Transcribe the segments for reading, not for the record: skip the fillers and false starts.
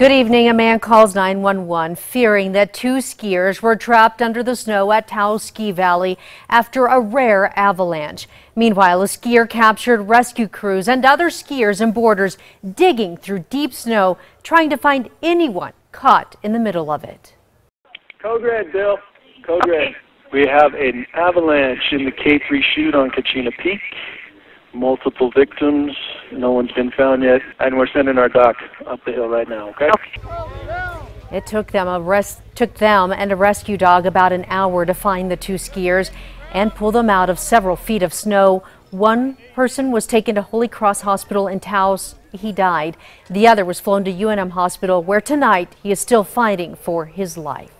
Good evening. A man calls 911 fearing that two skiers were trapped under the snow at Taos Ski Valley after a rare avalanche. Meanwhile, a skier captured rescue crews and other skiers and boarders digging through deep snow, trying to find anyone caught in the middle of it. Code red, Bill. Code red. We have an avalanche in the K3 chute on Kachina Peak. Multiple victims. No one's been found yet, and we're sending our doc up the hill right now, okay? It took them and a rescue dog about an hour to find the two skiers and pull them out of several feet of snow. One person was taken to Holy Cross Hospital in Taos. He died. The other was flown to UNM Hospital, where tonight he is still fighting for his life.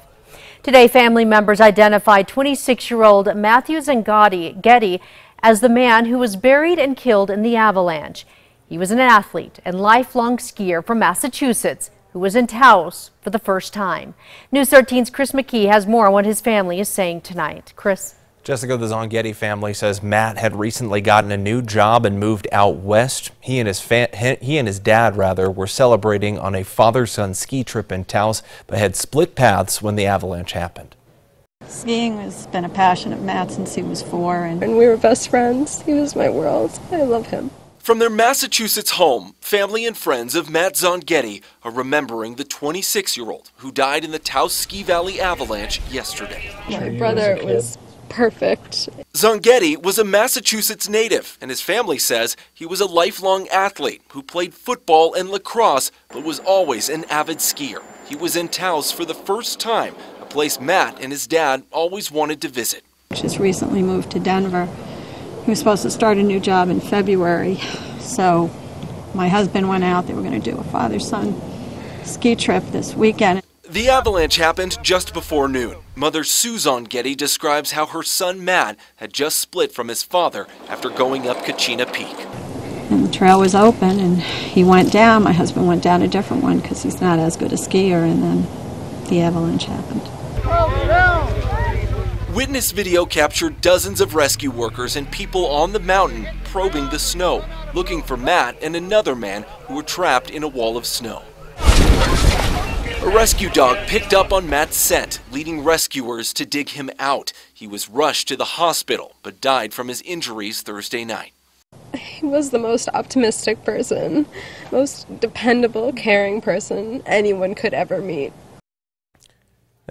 Today, family members identified 26-year-old Matthew Zangetti as the man who was buried and killed in the avalanche. He was an athlete and lifelong skier from Massachusetts who was in Taos for the first time. News 13's Chris McKee has more on what his family is saying tonight. Chris. Jessica, the Zangetti family says Matt had recently gotten a new job and moved out west. He and his dad were celebrating on a father-son ski trip in Taos, but had split paths when the avalanche happened. Skiing has been a passion of Matt since he was 4. And we were best friends. He was my world. I love him. From their Massachusetts home, family and friends of Matt Zangetti are remembering the 26-year-old who died in the Taos Ski Valley avalanche yesterday. My brother was perfect. Zangetti was a Massachusetts native, and his family says he was a lifelong athlete who played football and lacrosse, but was always an avid skier. He was in Taos for the first time, a place Matt and his dad always wanted to visit. Just recently moved to Denver. He was supposed to start a new job in February, so my husband went out. They were going to do a father-son ski trip this weekend. The avalanche happened just before noon. Mother Sue Zangetti describes how her son Matt had just split from his father after going up Kachina Peak. And the trail was open, and he went down. My husband went down a different one because he's not as good a skier, and then the avalanche happened. Witness video captured dozens of rescue workers and people on the mountain probing the snow, looking for Matt and another man who were trapped in a wall of snow. A rescue dog picked up on Matt's scent, leading rescuers to dig him out. He was rushed to the hospital, but died from his injuries Thursday night. He was the most optimistic person, most dependable, caring person anyone could ever meet.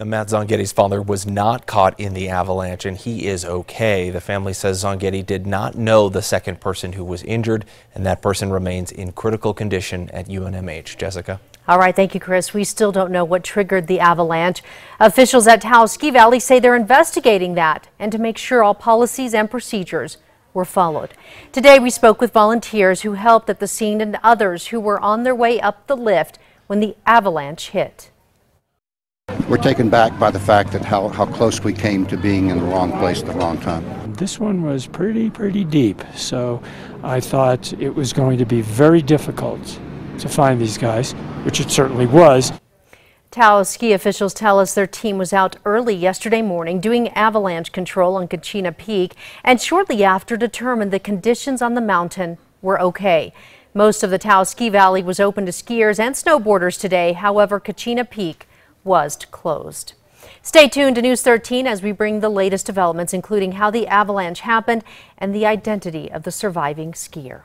Matt Zangetti's father was not caught in the avalanche, and he is okay. The family says Zangetti did not know the second person who was injured, and that person remains in critical condition at UNMH. Jessica. All right, thank you, Chris. We still don't know what triggered the avalanche. Officials at Taos Ski Valley say they're investigating that and to make sure all policies and procedures were followed. Today, we spoke with volunteers who helped at the scene and others who were on their way up the lift when the avalanche hit. We're taken back by the fact that how close we came to being in the wrong place at the wrong time. This one was pretty deep, so I thought it was going to be very difficult to find these guys, which it certainly was. Taos ski officials tell us their team was out early yesterday morning doing avalanche control on Kachina Peak, and shortly after determined the conditions on the mountain were okay. Most of the Taos Ski Valley was open to skiers and snowboarders today. However, Kachina Peak was closed. Stay tuned to News 13 as we bring the latest developments, including how the avalanche happened and the identity of the surviving skier.